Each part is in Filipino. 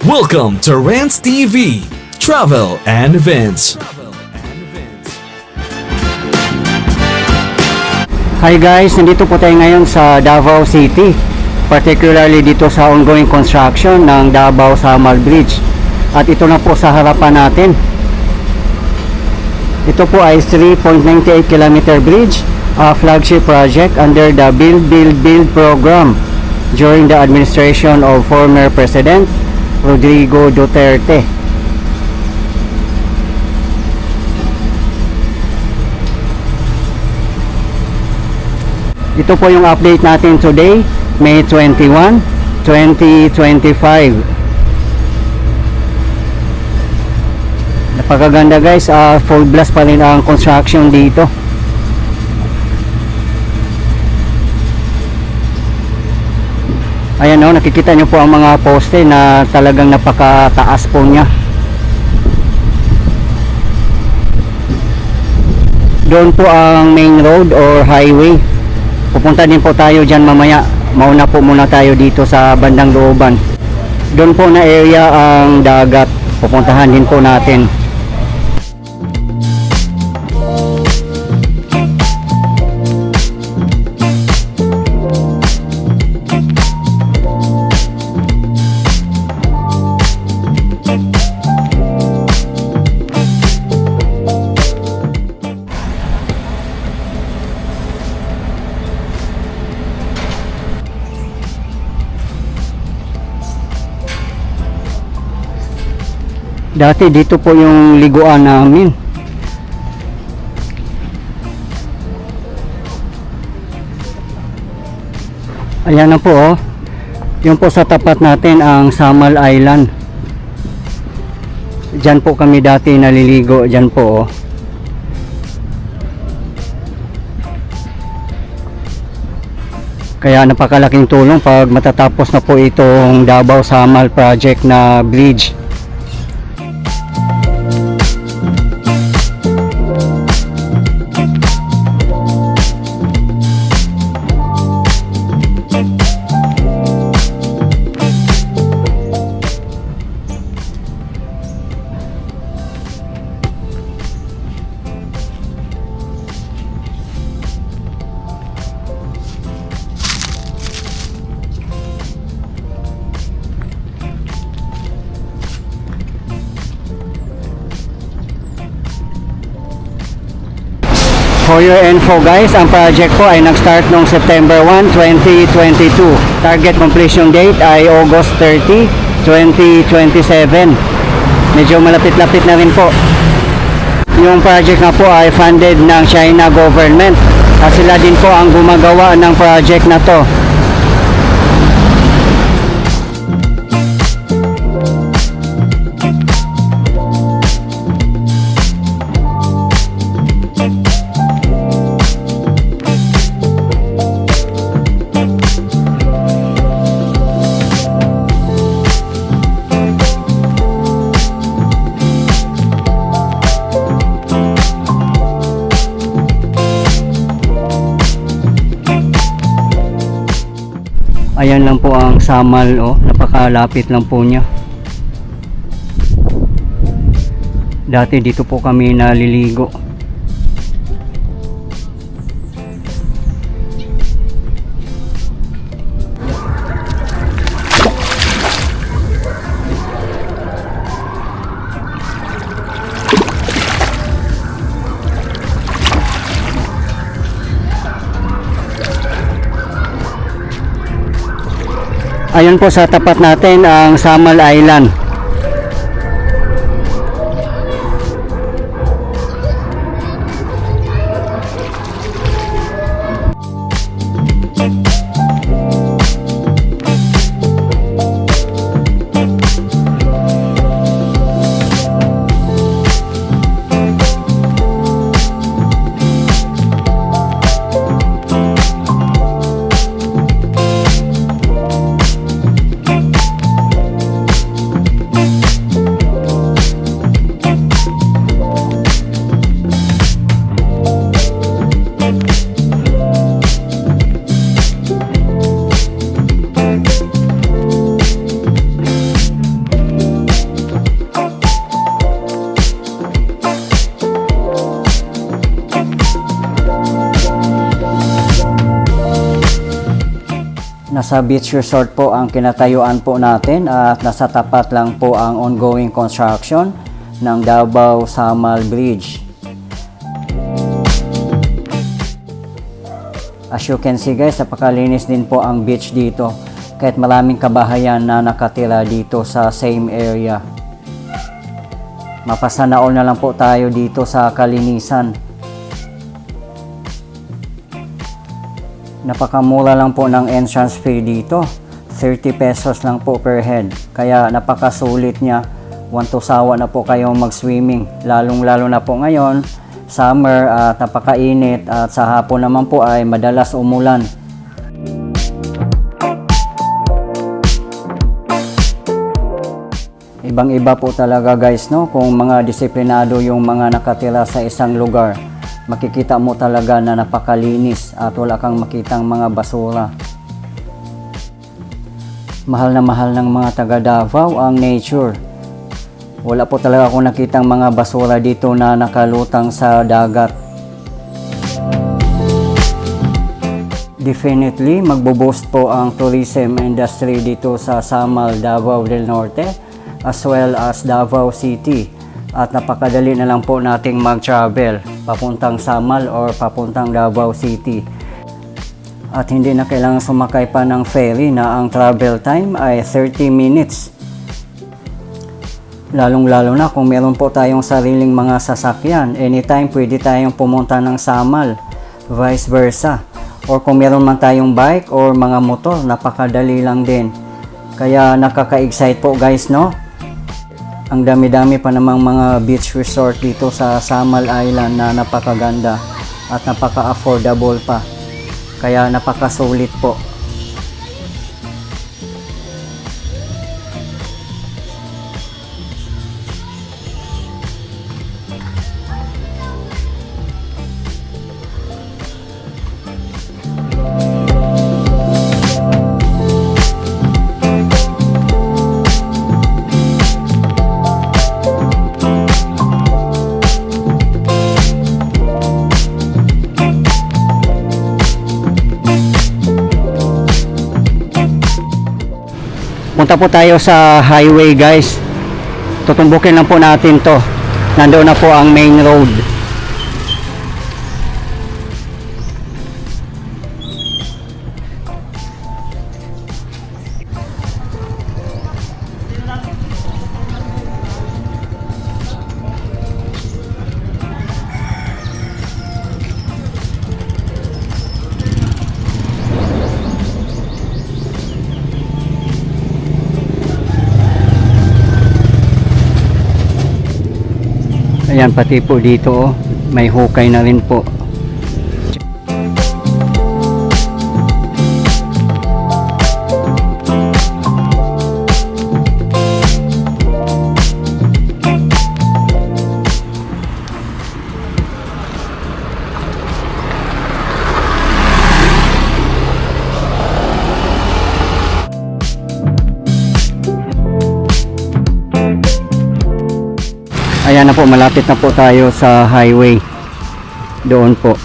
Welcome to Rants TV, Travel and Events. Hi guys, nandito po tayo ngayon sa Davao City, particularly dito sa ongoing construction ng Davao Samal Bridge. At ito na po sa harapan natin. Ito po ay 3.98 km bridge, a flagship project under the Build program during the administration of former President Rodrigo Duterte. Ito po yung update natin today, May 21, 2025. Napakaganda guys, full blast pa rin ang construction dito. Ayan o, nakikita nyo po ang mga poste na talagang napakataas po niya. Doon po ang main road or highway. Pupunta din po tayo dyan mamaya. Mauna po muna tayo dito sa bandang looban. Doon po na area ang dagat. Pupuntahan din po natin. Dati dito po yung liguan namin. Ayan na po oh. Yung po sa tapat natin ang Samal Island. Diyan po kami dati naliligo. Diyan po oh. Kaya napakalaking tulong pag matatapos na po itong Davao Samal project na bridge. For your info guys, ang project po ay nag-start noong September 1, 2022. Target completion date ay August 30, 2027. Medyo malapit-lapit na rin po. Yung project nga po ay funded ng China government. At sila din po ang gumagawa ng project na to. Ayan lang po ang Samal oh, napakalapit lang po niya. Dati dito po kami naliligo. Ayun po sa tapat natin ang Samal Island. Nasa beach resort po ang kinatayuan po natin at nasa tapat lang po ang ongoing construction ng Davao-Samal Bridge. As you can see guys, napakalinis din po ang beach dito kahit maraming kabahayan na nakatira dito sa same area. Mapasana all na lang po tayo dito sa kalinisan. Napakamura lang po ng entrance fee dito. 30 pesos lang po per head. Kaya napakasulit niya. Want to sawa na po kayong mag-swimming. Lalong-lalo na po ngayon, summer at napakainit at sa hapon naman po ay madalas umulan. Ibang-iba po talaga guys, no? Kung mga disiplinado yung mga nakatira sa isang lugar. Makikita mo talaga na napakalinis at wala kang makitang mga basura. Mahal na mahal ng mga taga Davao ang nature. Wala po talaga akong nakitang mga basura dito na nakalutang sa dagat. Definitely magbo-boost po ang tourism industry dito sa Samal, Davao del Norte as well as Davao City. At napakadali na lang po nating mag-travel papuntang Samal or papuntang Davao City. At hindi na kailangan sumakay pa ng ferry na ang travel time ay 30 minutes. Lalong-lalo na kung meron po tayong sariling mga sasakyan, anytime pwede tayong pumunta ng Samal, vice versa. Or kung meron man tayong bike or mga motor, napakadali lang din. Kaya nakaka-excite po guys, no? Ang dami-dami pa namang mga beach resort dito sa Samal Island na napakaganda at napaka-affordable pa. Kaya napakasulit po. Punta po tayo sa highway guys. Tutumbukin lang po natin to. Nandoon na po ang main road. Ayan, pati po dito oh, may hukay na rin po. Ayan na po, malapit na po tayo sa highway. Doon po.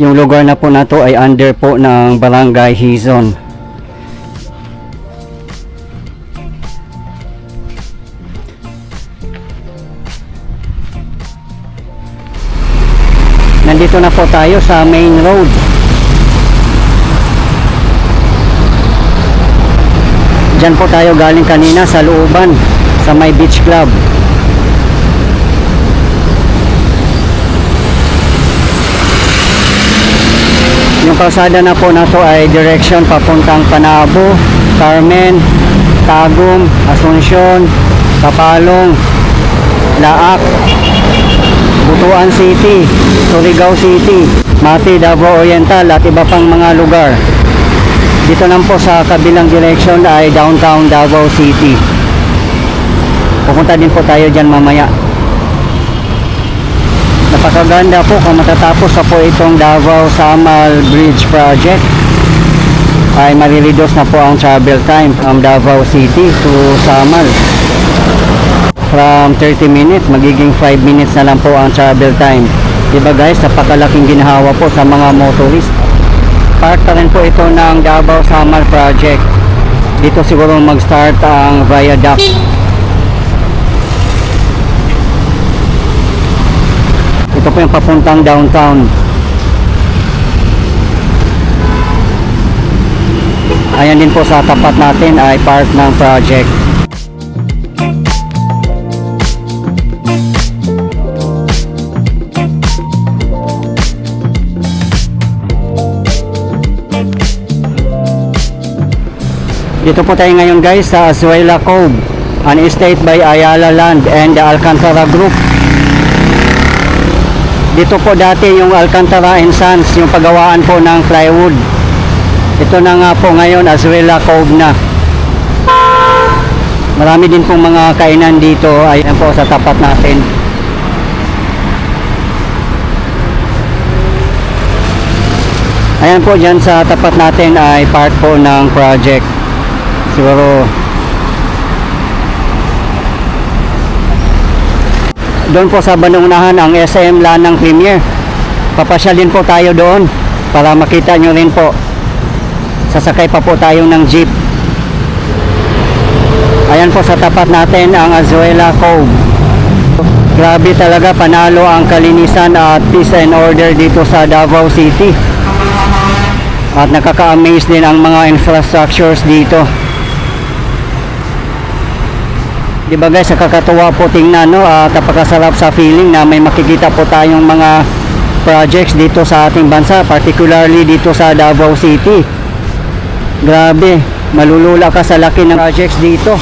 Yung lugar na po na to ay under po ng Barangay Hizon. Nandito na po tayo sa main road. Diyan po tayo galing kanina sa looban, sa may beach club. Yung kalsada na po na to ay direction papuntang Panabo, Carmen, Tagum, Asuncion, Kapalong, Laak, Butuan City, Surigao City, Mati, Davao Oriental at iba pang mga lugar. Dito lang po sa kabilang direction ay downtown Davao City. Pupunta din po tayo dyan mamaya. Napakaganda po kung matatapos na po itong Davao-Samal Bridge Project ay marireduce na po ang travel time from Davao City to Samal. From 30 minutes, magiging 5 minutes na lang po ang travel time. Diba guys, napakalaking ginhawa po sa mga motorist. part pa rin po ito ng Davao Summer Project. Dito siguro mag-start ang viaduct. Ito po yung papuntang downtown. Ayan din po sa tapat natin ay part ng project. Dito po tayo ngayon guys sa Azuela Cove, an estate by Ayala Land and the Alcantara Group. Dito po dati yung Alcantara and Sons, yung paggawaan po ng plywood. Ito na nga po ngayon, Azuela Cove na. Marami din pong mga kainan dito, ayan po sa tapat natin. Ayan po, dyan sa tapat natin ay part po ng project. Siguro doon po sa banunahan ang SM Lanang Premier. Papasyalin po tayo doon para makita nyo rin po. Sasakay pa po tayo ng jeep. Ayan po sa tapat natin ang Azuela Cove. Grabe talaga, panalo ang kalinisan at peace and order dito sa Davao City. At nakaka-amaze din ang mga infrastructures dito. Diba guys, nakakatuwa po tingnan, no? Napakasarap sa feeling na may makikita po tayong mga projects dito sa ating bansa, particularly dito sa Davao City. Grabe, malulula ka sa laki ng projects dito.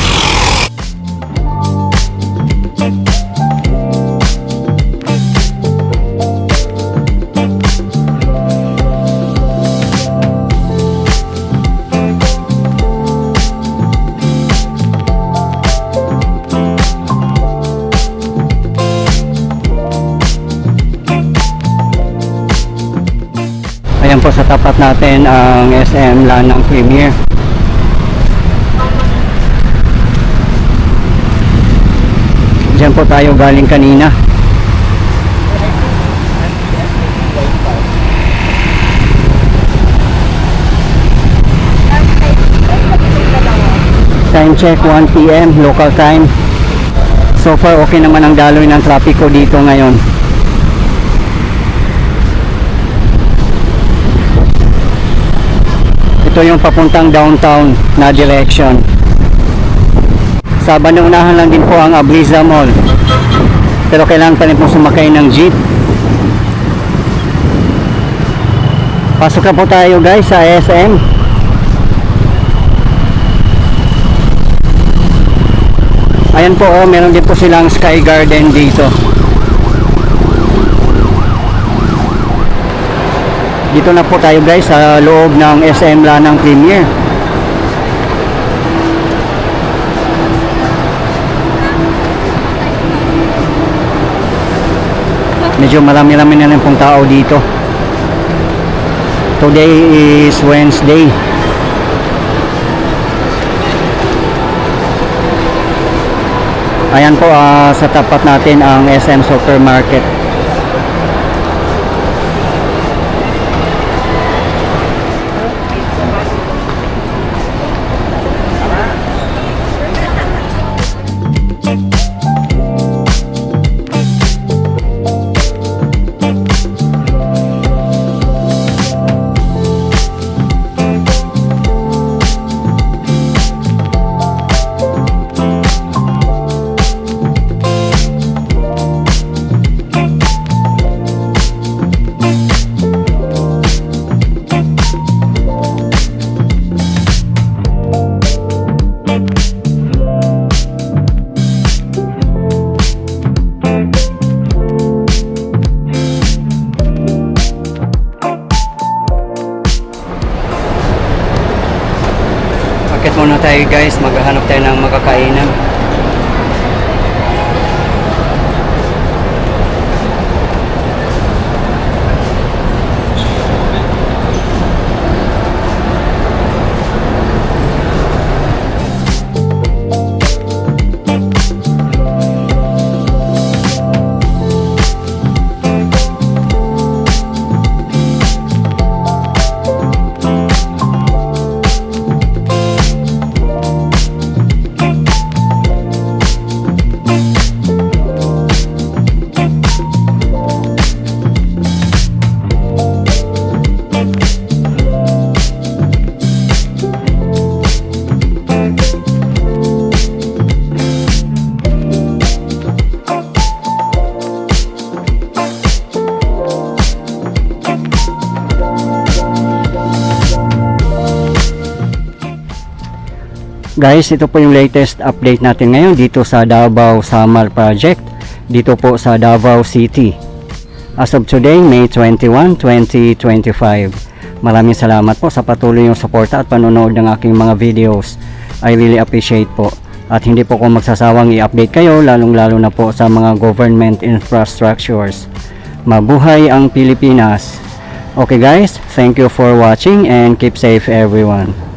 Ayan po sa tapat natin ang SM Lanang Premier. Diyan po tayo galing kanina. Time check 1 PM local time. So far okay naman ang daloy ng trapiko dito ngayon. Ito yung papuntang downtown na direction. Sa banunahan lang din po ang Abliza Mall. Pero kailangan pa rin po sumakay ng jeep. Pasok na po tayo guys sa SM. Ayan po, oh, meron din po silang Sky Garden dito. Dito na po tayo guys sa loob ng SM Lanang Premier. Medyo marami-rami na rin pong tao dito. Today is Wednesday. Ayan po sa tapat natin ang SM Supermarket. Akit muna tayo guys, maghahanap tayo ng makakainan. Guys, ito po yung latest update natin ngayon dito sa Davao Samar Project, dito po sa Davao City. As of today, May 21, 2025. Maraming salamat po sa patuloy yung suporta at panonood ng aking mga videos. I really appreciate po. At hindi po ko magsasawang i-update kayo, lalong-lalo na po sa mga government infrastructures. Mabuhay ang Pilipinas! Okay guys, thank you for watching and keep safe everyone.